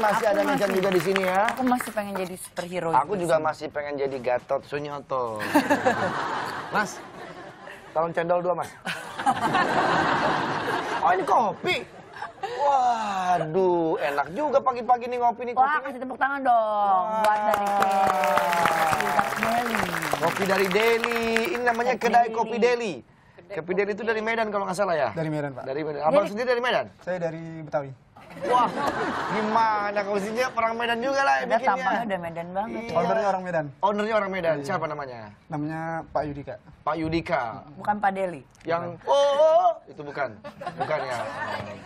masih ada Mecan juga di sini ya. Aku masih pengen jadi superhero. Aku juga masih pengen jadi Gatot Sunyoto. Mas, tolong cendol 2, Mas. Oh, ini kopi. Waduh, enak juga pagi-pagi nih ngopi nih kopi. Wah, kasih tepuk tangan dong. Buat dari Deli. Kopi dari Deli. Ini namanya kedai Kopi Deli. Kopi Deli itu dari Medan kalau nggak salah ya? Dari Medan, Pak. Dari Medan. Abang sendiri dari Medan? Saya dari Betawi. Wah, gimana kalau sini orang Medan juga lah Ada bikinnya. tampangnya udah Medan banget. Iya. Ownernya orang Medan. Ownernya orang Medan. Siapa namanya? Namanya Pak Yudika. Pak Yudika. Bukan Pak Deli. Yang itu bukan. Bukan ya.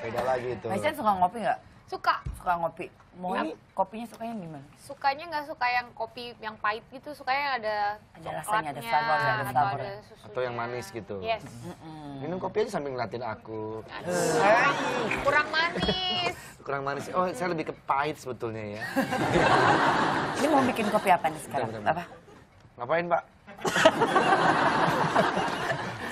Beda lagi itu. Mecan suka ngopi nggak? Suka. Suka ngopi. Mau kopinya sukanya gimana? Sukanya nggak suka yang kopi yang pahit gitu, sukanya ada rasanya, ada coklatnya, flavor, ada atau flavor. ada susunya. Atau yang manis gitu. Yes. Minum kopi aja sambil ngeliatin aku. Kurang manis. Kurang manis. Oh, saya lebih ke pahit sebetulnya ya. Ini mau bikin kopi apa nih sekarang? Bentar. Apa? Ngapain, Pak?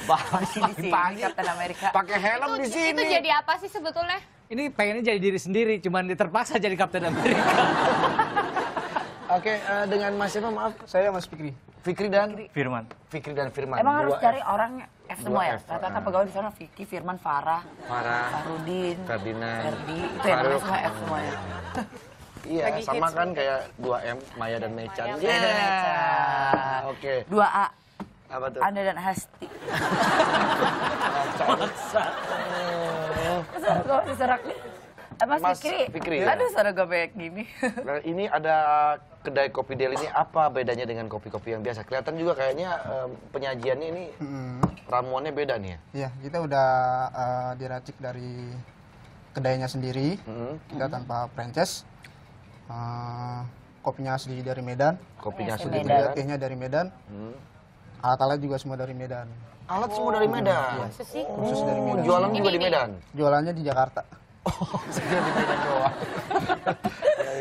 Masih di sini, Captain America. Pakai helm di sini. Itu jadi apa sih sebetulnya? Ini pengennya jadi diri sendiri, cuman terpaksa jadi Kapten Amerika. Oke, dengan Mas siapa maaf? Saya Mas Fikri. Fikri dan Firman. Fikri dan Firman. Emang harus 2 cari F. orang F semua ya? F. Rata-rata pegawai di sana Vicky, Firman, Farah, Farah, Farudin, Ferdinand, Ferdi. Itu ya namanya Faruk. semua F semua ya? Iya, Lagi sama hits kan kayak 2M, Maya dan Mecan. Maya Iya. dan Mecan. Oke. 2A, Apa tuh? Anda dan Hasti. Maksa. Gue diserak nih. Mas Mas Fikri. Fikri, ya? Aduh, suara gue banyak gini. Nah, ini ada kedai kopi Deli ini apa bedanya dengan kopi-kopi yang biasa? Kelihatan juga kayaknya penyajiannya ini ramuannya beda nih ya. Iya, kita udah diracik dari kedainya sendiri. Kita tanpa franchise. Kopinya asli dari Medan. Kopinya Asli sudah Medan. Medan. Tehnya dari Medan. Alat-alat juga semua dari Medan. Alat semua dari Medan. Masa sih? Khusus dari Medan. Jualan juga di Medan. Jualannya di Jakarta. Sekian di Medan doang.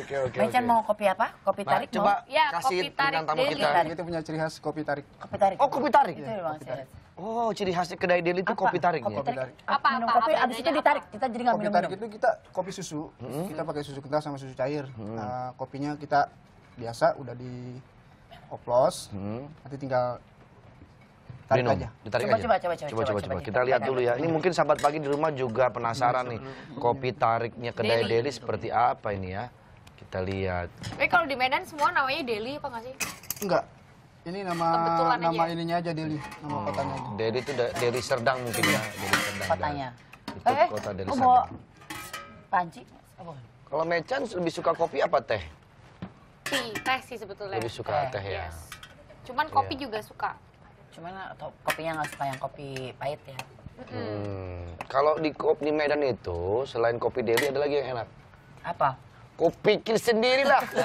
Oke. Mecan mau kopi apa? Kopi Nah, tarik coba mau? Ya, kasih kopi tarik bintang tamu Deli. kita. Tarik. Kita punya ciri khas kopi tarik. Kopi tarik. Oh, kopi tarik. Itu ya, Bang. Saya. Oh, ciri khasnya kedai Deli itu kopi tarik Kopi ya? tarik. Apa, Minum apa, kopi, apa abis itu bedanya ditarik. Kita jadi nggak Kopi minum-minum. tarik itu kita kopi susu. Kita pakai susu kental sama susu cair. Kopinya kita biasa udah dioplos. Nanti tinggal tarik Minum. aja. Ditarik Coba, aja. coba. Coba. Kita lihat dulu ya. Ini mungkin sahabat pagi di rumah juga penasaran nih. Kopi tariknya kedai Deli seperti apa ini ya? Kita lihat. Tapi kalau di Medan semua namanya Deli apa nggak sih? Enggak. Ini Kebetulan nama aja. ininya aja Deli, nama kotanya aja. Deli itu Deli Serdang mungkin ya. Deli Serdang. Kotanya. Itu kota Deli Kok bawa Serdang. panci? Apa? Kalau Mecan lebih suka kopi apa teh? Teh sih sebetulnya. Lebih suka teh ya. Yes. Cuman kopi juga suka. Cuman kopinya nggak suka yang kopi pahit ya. Kalau di Medan itu selain kopi Deli ada lagi yang enak. Apa? Kopi pikir sendirilah. Gitu.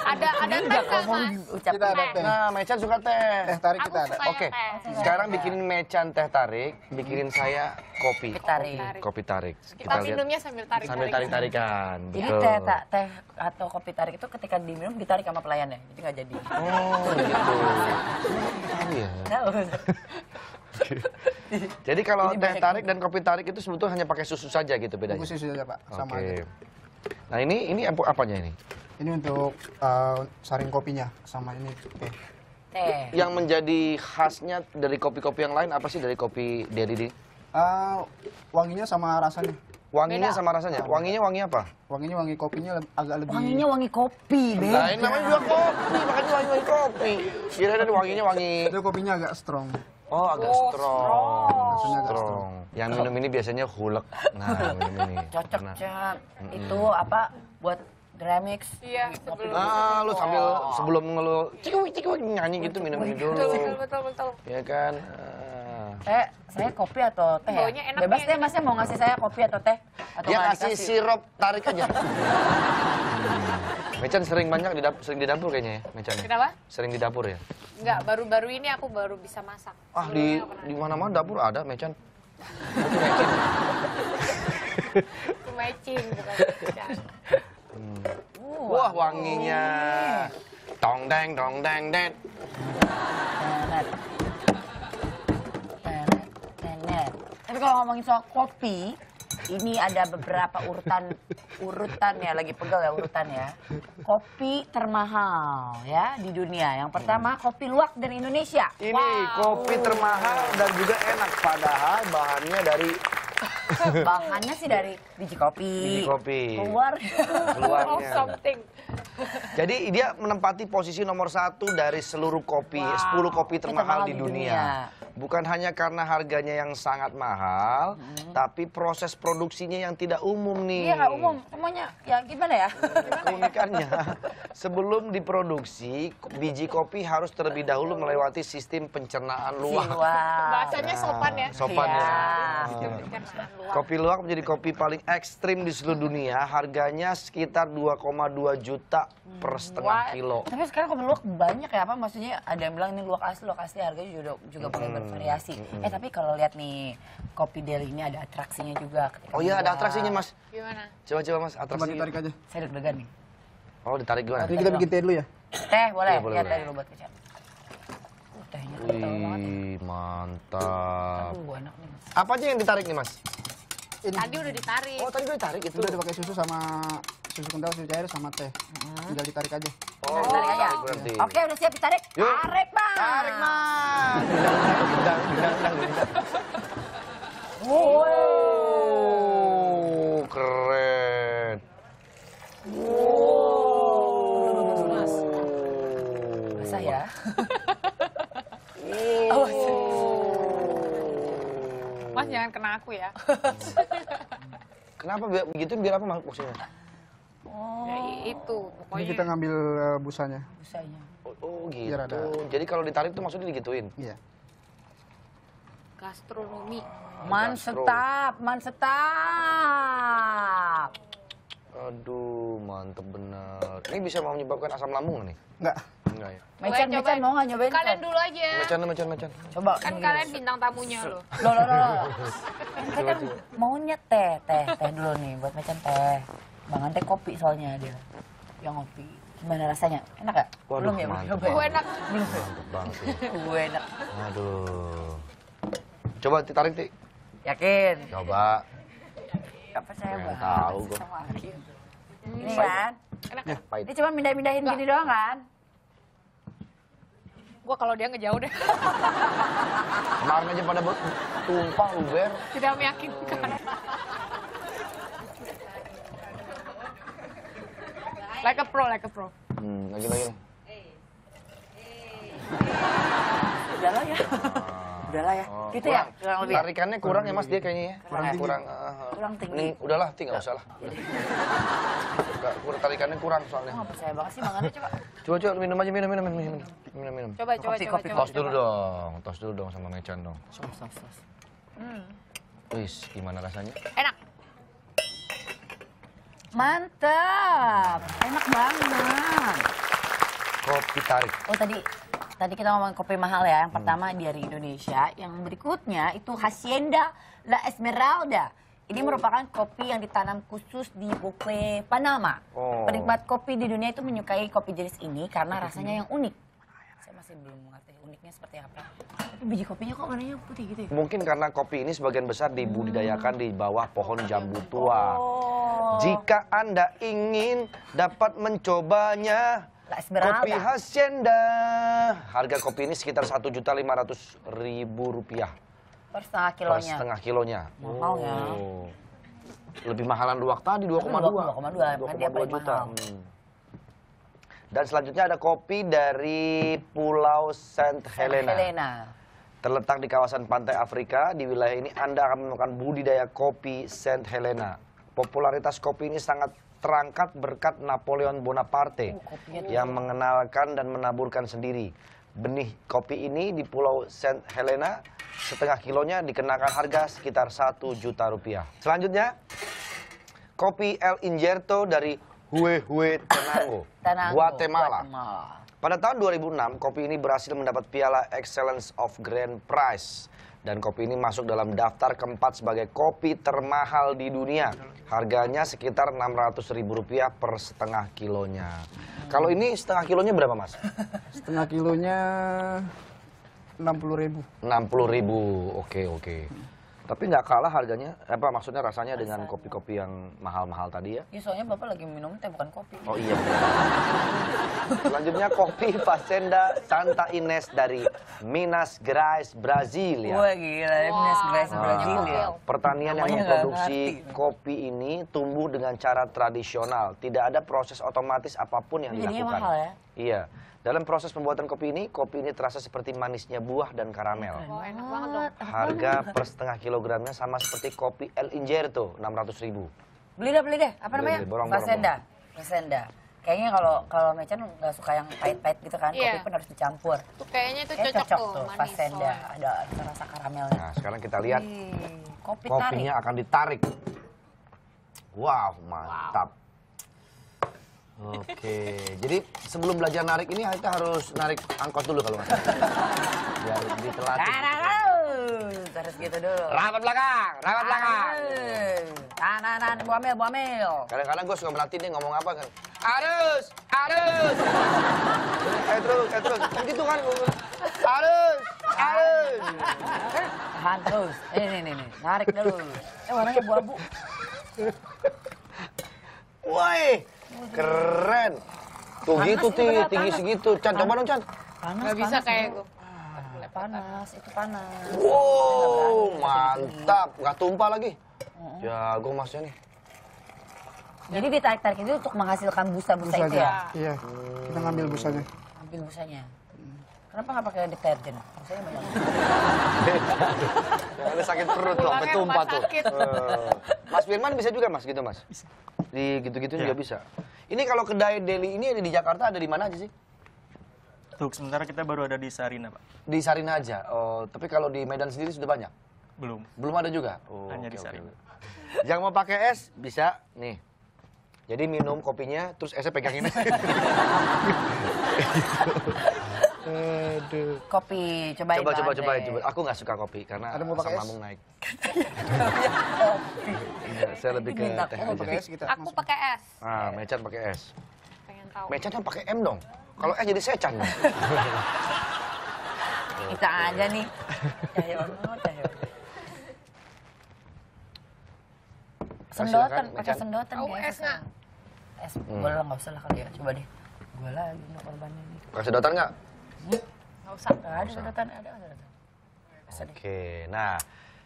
Ada teh nggak, Mas? Kita ada teh. Nah, Mecan suka teh. Teh tarik Aku kita ada. suka Oke, teh. sekarang bikinin Mecan teh tarik, bikinin saya kopi. Kopi tarik. Kopi tarik. Kita minumnya sambil tarik. Sambil tarik-tarikan. Jadi Betul. teh atau kopi tarik itu ketika diminum ditarik sama pelayannya, jadi nggak jadi. Oh, gitu. Tahu ya. Tahu. Jadi kalau Ini teh banyak tarik dan kopi tarik itu sebetulnya hanya pakai susu saja gitu bedanya. Bungkus susu aja Pak, sama Oke. aja. Nah ini apanya ini? Ini untuk saring kopinya sama ini teh. Teh. Yang menjadi khasnya dari kopi-kopi yang lain apa sih dari kopi Deli ini? Wanginya sama rasanya. Wanginya Beda. sama rasanya. Wanginya wangi apa? Wanginya wangi kopinya agak lebih. Wanginya wangi kopi, Beb. Nah, ini namanya juga kopi, makanya wangi kopi. Kira-kira wanginya wangi. Itu kopinya agak strong. Oh, agak strong. Rasanya agak Strong. Yang minum ini biasanya hulek. Nah, minum ini. Cocok, Karena- Cak. Itu apa buat Dramix? Iya, sebelum. Ah, lu sebelum cikuik nyanyi gitu minum ini dulu. Betul. Ya kan? Saya kopi atau teh ya? Baunya enak Bebas ya. deh, Masnya mau ngasih saya kopi atau teh? Atau Dia nggak kasih dikasih? sirup tarik aja. Mecan sering banyak sering di dapur kayaknya ya, Mecan. ya? Kenapa? Sering di dapur ya? Enggak, baru-baru ini aku baru bisa masak. Ah, Sebelumnya nggak pernah. di mana-mana dapur ada Mecan. Aku matching bukan matching. Wah, wanginya. Tong deng det. Tenet. Tenet. Tapi kalau ngomongin soal kopi, Ini ada beberapa urutan ya, lagi pegel ya urutan ya. Kopi termahal ya di dunia. Yang pertama kopi luwak dari Indonesia. Ini kopi termahal dan juga enak, padahal bahannya dari Bahannya sih dari biji kopi. biji kopi. Keluarnya. Keluarnya. Something. Jadi dia menempati posisi nomor 1 dari seluruh kopi, 10 kopi termahal di dunia. Bukan hanya karena harganya yang sangat mahal, tapi proses produksinya yang tidak umum nih. Iya nggak umum, semuanya ya gimana ya? Keunikannya, sebelum diproduksi, biji kopi harus terlebih dahulu melewati sistem pencernaan luwak. Bahasanya sopan ya. Sopan ya. Iya. Kopi luwak menjadi kopi paling ekstrim di seluruh dunia. Harganya sekitar 2,2 juta per setengah kilo. Tapi sekarang kopi luwak banyak ya, apa maksudnya ada yang bilang ini luwak asli harganya juga boleh bervariasi. Tapi kalau lihat nih kopi Delhi ini ada atraksinya juga. Oh iya, ada atraksinya Mas. Gimana? Coba Mas, Coba atraksi. ditarik aja. Saya deg-degan nih. Oh, ditarik gimana? Ini kita bikin teh dulu ya. Teh boleh? Iya, boleh, Lihat teh boleh. dulu buat kecap. Tehnya kental banget. Wih, mantap. Aduh, enak nih. Apa aja yang ditarik nih Mas? Ini Tadi udah ditarik. Oh, tadi udah ditarik itu. udah dipakai susu sama susu kental, susu cair sama teh. Tinggal ditarik aja. Oh, Tarik aja. berarti. Oke, udah siap ditarik. Yuk. Tarik, Bang. Tarik, Mas. Gendang. Wow. Oh, keren. Basah ya. Mas jangan kena aku ya. Kenapa begitu biar apa maksudnya? Ya, itu Ini pokoknya. kita ngambil busanya. Busanya. Oh, gitu. Biar ada. Jadi kalau ditarik tuh maksudnya digituin. Iya. Gastronomi. Mantap. Aduh, mantep bener. Ini bisa mau menyebabkan asam lambung nggak nih? Enggak. Enggak ya? Mecan mau nggak nyobain? Kalian dulu aja. Mecan. Coba. Kan kalian bintang tamunya loh. Loh. Kita kan maunya teh dulu nih buat Mecan teh. Bang Ante kopi soalnya dia. Yang kopi. Gimana rasanya? Enak gak? Waduh, Belum ya? mantep Belum. Gue enak. Mantep banget sih. Gue enak. Aduh. Coba ditarik, Ti. Yakin? Coba. Gak percaya Pengen banget. tahu gua. sama Aki. Ini kan? Enak. Pahit. Dia cuma mindahin gini doang kan? Gue kalau dia ngejauh deh. Kemarin aja pada tumpah uber. Tidak meyakinkan. Like a pro. Lagi. Udahlah ya. Udahlah ya. Oh, Gitu ya? Kurang lebih ya? Tarikannya kurang ya Mas dia kayaknya ya. Kurang tinggi. Mending udahlah, Ti, nggak usah lah. Tarikannya kurang soalnya. Gue gak percaya banget sih Bang Ante coba. Coba minum aja, minum. Coba. Tos dulu dong sama Mecan dong. Sos. Wis, gimana rasanya? Enak. Mantap. Enak banget. Kopi tarik. Oh tadi kita ngomongin kopi mahal ya. Yang pertama dari Indonesia, yang berikutnya itu Hacienda La Esmeralda. Ini merupakan kopi yang ditanam khusus di Boque, Panama. Oh. Penikmat kopi di dunia itu menyukai kopi jenis ini karena rasanya yang unik. Saya masih belum mengerti uniknya seperti apa. Tapi biji kopinya kok warnanya putih gitu ya? Mungkin karena kopi ini sebagian besar dibudidayakan di bawah pohon jambu tua. Oh. Jika Anda ingin dapat mencobanya, La Esmeralda. kopi Hacienda. Harga kopi ini sekitar Rp1.500.000 Per setengah per kilonya. setengah kilonya. Mahal ya. Oh. Lebih mahalan luwak tadi 2,2. 2,2, dia paling juta. mahal. Dan selanjutnya ada kopi dari Pulau Saint Helena. Terletak di kawasan pantai Afrika, di wilayah ini Anda akan menemukan budidaya kopi Saint Helena. Popularitas kopi ini sangat terangkat berkat Napoleon Bonaparte yang mengenalkan dan menaburkan sendiri. Benih kopi ini di Pulau Saint Helena setengah kilonya dikenakan harga sekitar Rp1.000.000. Selanjutnya, kopi El Injerto dari Huehue Tenango, Guatemala. Pada tahun 2006, kopi ini berhasil mendapat piala Excellence of Grand Prize. Dan kopi ini masuk dalam daftar keempat sebagai kopi termahal di dunia. Harganya sekitar Rp600.000 per setengah kilonya. Kalau ini setengah kilonya berapa, Mas? Setengah kilonya 60.000. 60.000, oke. Tapi nggak kalah harganya, maksudnya rasanya dengan kopi-kopi yang mahal-mahal tadi ya? Ya soalnya Bapak lagi minum teh bukan kopi. Oh iya. Selanjutnya kopi Fazenda Santa Ines dari Minas Gerais, Brazil ya. Wah gila, Minas Gerais Brazil ya. Pertanian yang Namanya nggak memproduksi ngerti. kopi ini tumbuh dengan cara tradisional, tidak ada proses otomatis apapun yang Jadinya dilakukan. mahal ya? Iya. Dalam proses pembuatan kopi ini terasa seperti manisnya buah dan karamel. Oh, enak banget dong. Harga per setengah kilogramnya sama seperti kopi El Injerto, 600.000. Beli deh. Apa namanya? Beli, borong. Fazenda. Kayaknya kalau Mecan nggak suka yang pahit-pahit gitu kan, Iya. kopi pun harus dicampur. Tuh kayaknya itu Kayak cocok tuh, manis. Fazenda. soalnya. Ada rasa karamelnya. Nah, sekarang kita lihat Kopi kopinya tarik. akan ditarik. Wow, mantap. Oke, jadi sebelum belajar narik ini kita harus narik angkot dulu kalau nggak salah. Biar ditelatih. Harus gitu dulu. Rapat belakang, rapat belakang. Tanan, buamil. Kadang-kadang gue suka melatih dia ngomong apa kan. Harus. Terus. Gitu kan. Harus. Tahan terus. Ini. Narik dulu. Warnanya abu-abu. Woi, keren. Tuh Panas gitu, ini beneran, tinggi panas. segitu. Chan, coba dong, Chan. Nggak bisa kayak gue. Itu panas. Wow, mantap. Nggak tumpah lagi. Jago masnya nih. Jadi ditarik-tarik itu untuk menghasilkan busa-busa itu Busanya. ya? Iya, kita ngambil busanya. Ambil busanya. Kenapa nggak pakai deterjen? Busanya banyak. Yang ada sakit perut tuh, sampai Pulangnya tumpah rumah tuh. sakit. Mas Firman bisa juga mas, gitu mas? Di gitu-gitu juga bisa. Ini kalau kedai deli ini ada di Jakarta, ada di mana aja sih? Untuk sementara kita baru ada di Sarina, Pak. Di Sarina aja. Oh, tapi kalau di Medan sendiri sudah banyak? Belum. Belum ada juga? Oh, Hanya di oke, Sarina. oke. Yang mau pakai es bisa nih. Jadi minum kopinya, terus esnya pegangin. Aduh. Kopi, cobain. Coba. Andre. Aku nggak suka kopi karena Ada mau asam pakai es? lambung naik. Iya, saya lebih ke Minta teh Mau aja. pakai es kita. Aku pakai es. Ah, Mecan pakai es. Pengen tahu. Mecan kan pakai M dong. Kalau es jadi secan. Kita aja nih. Cahyono. Sendotan, Silakan, pakai Mecan. sendotan. Tahu kayak es nggak? Es, boleh lah, nggak usah lah kali ya. Coba deh. Gue lagi nggak korbannya nih. Pakai sedotan nggak? Nggak usah. Nggak ada sedotan, ada sedotan. Bisa deh. Oke, nah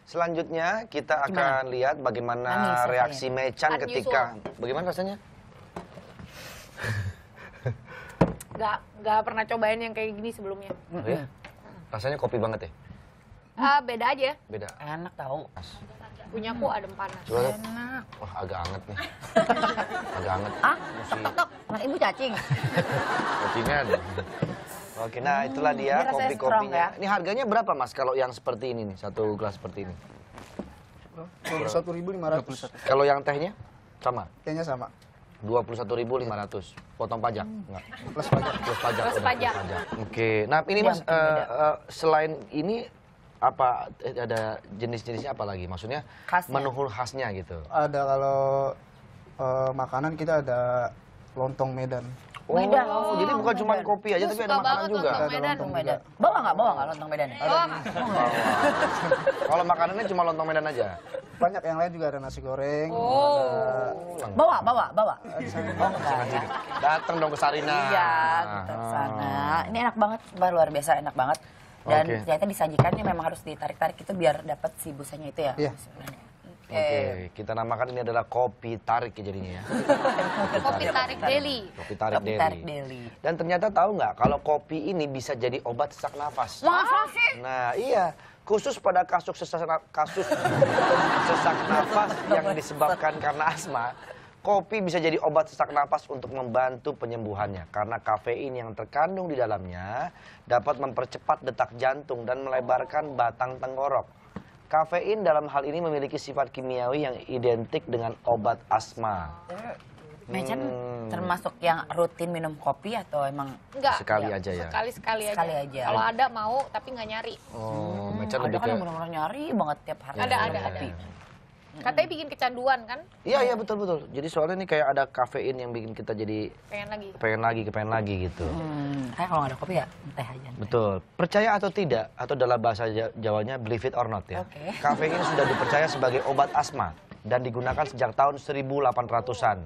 selanjutnya kita akan Gimana? lihat bagaimana Manis rasanya. reaksi Mecan Unusual. ketika bagaimana rasanya? Nggak pernah cobain yang kayak gini sebelumnya. Oh, ya? Rasanya kopi banget ya? Beda aja. Beda. Enak tahu. Punyaku adem panas. Coba lihat. Enak. Wah, agak anget nih. Agak anget. Ah, Mesti nah ibu cacing. cacingan. Oke, nah itulah dia Ini rasanya strong kopi-kopinya. ya. Ini harganya berapa mas kalau yang seperti ini nih, satu gelas seperti ini? 21.500. Kalau yang tehnya sama? Kayaknya sama. 21.500. Potong pajak? Enggak. Plus pajak. Plus pajak. Plus udah, pajak. Oke. Nah, ini Mas Yang beda. selain ini apa ada jenis-jenisnya apa lagi? Maksudnya Khasnya. menu khasnya gitu. Ada kalau makanan kita ada lontong Medan. Medan. Oh, jadi bukan cuma Medan. kopi aja Gua tapi suka ada makanan banget juga. lontong Ada Medan. lontong Medan. juga. Bawa nggak lontong Medan? Bawa nggak? Kalau makanannya cuma lontong Medan aja. Banyak yang lain juga ada nasi goreng. Oh. Bawa. Oh Sangat enggak ya. sini. Datang dong ke Sarina. Iya, kita ke sana. Ini enak banget, luar biasa enak banget. Dan Oke. ternyata disajikannya memang harus ditarik-tarik itu biar dapat si busanya itu ya. Iya. Oke, kita namakan ini adalah kopi tarik ya jadinya ya. Kopi tarik deli. Kopi tarik Kopi deli. tarik deli. Dan ternyata tahu nggak kalau kopi ini bisa jadi obat sesak nafas. Masa sih? Nah, iya. Khusus pada kasus sesak nafas yang disebabkan karena asma, kopi bisa jadi obat sesak nafas untuk membantu penyembuhannya. Karena kafein yang terkandung di dalamnya dapat mempercepat detak jantung dan melebarkan batang tenggorok. Kafein dalam hal ini memiliki sifat kimiawi yang identik dengan obat asma. Mecan termasuk yang rutin minum kopi atau emang Enggak. Sekali aja ya. Sekali-sekali aja. Sekali aja. Kalau ada mau tapi nggak nyari. Oh, Mecan ada lebih kan ke yang benar-benar nyari banget tiap hari. Ada, minum ada. kopi. Katanya bikin kecanduan kan? Iya betul. Jadi soalnya ini kayak ada kafein yang bikin kita jadi Pengen lagi. kepengen lagi gitu. Kayak kalau nggak ada kopi ya teh aja. Betul. Percaya atau tidak, atau dalam bahasa Jawanya believe it or not ya. Oke. Kafein sudah dipercaya sebagai obat asma dan digunakan sejak tahun 1800-an.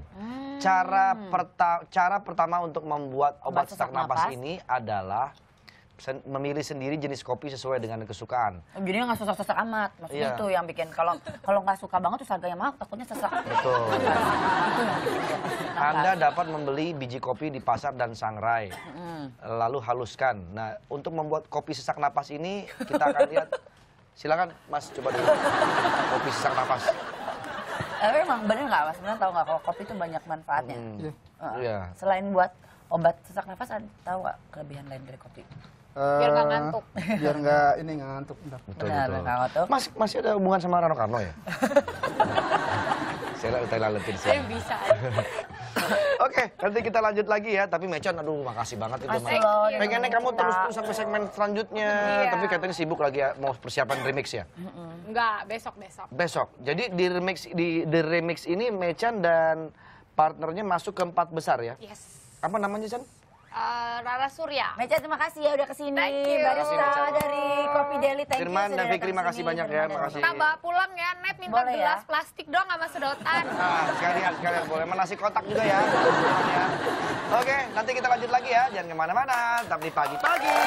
Cara pertama untuk membuat obat sesak napas ini adalah memilih sendiri jenis kopi sesuai dengan kesukaan. Jadi nggak sesak-sesak amat. Maksudnya Iya. itu yang bikin kalau nggak suka banget terus harganya mahal, takutnya sesak. Betul. Itu yang bikin sesak napas. Anda dapat membeli biji kopi di pasar dan sangrai, lalu haluskan. Nah, untuk membuat kopi sesak napas ini kita akan lihat. Silakan Mas, coba dulu kopi sesak napas. Tapi emang bener nggak Mas? Sebenarnya tahu nggak kalau kopi itu banyak manfaatnya? Iya. Selain buat obat sesak nafas, tahu nggak kelebihan lain dari kopi? Biar nggak ngantuk. Biar nggak ngantuk. Betul. Benar, nggak ngantuk. Mas, masih ada hubungan sama Rano Karno ya? Saya laletin sih. Bisa. Oke, nanti kita lanjut lagi ya. Tapi Mechan, aduh makasih banget itu. Asik Mas. loh, Pengennya ya, kamu kita. terus sampai segmen selanjutnya. Iya. Tapi katanya sibuk lagi ya, mau persiapan remix ya. Enggak, besok. Besok. Jadi di remix ini Mechan dan partnernya masuk ke 4 besar ya. Yes. Apa namanya, Chan? Rara Surya. Meca, terima kasih ya udah kesini. Thank you. Barista dari Kopi Deli, thank you. Firman dan sudah Fikri, datang makasih sini. banyak ya, makasih. Kita bawa pulang ya, Net minta Boleh gelas ya? plastik dong sama sedotan. Nah, sekalian boleh. Nasi kotak juga ya. Oke, nanti kita lanjut lagi ya. Jangan kemana-mana, tetap di pagi-pagi.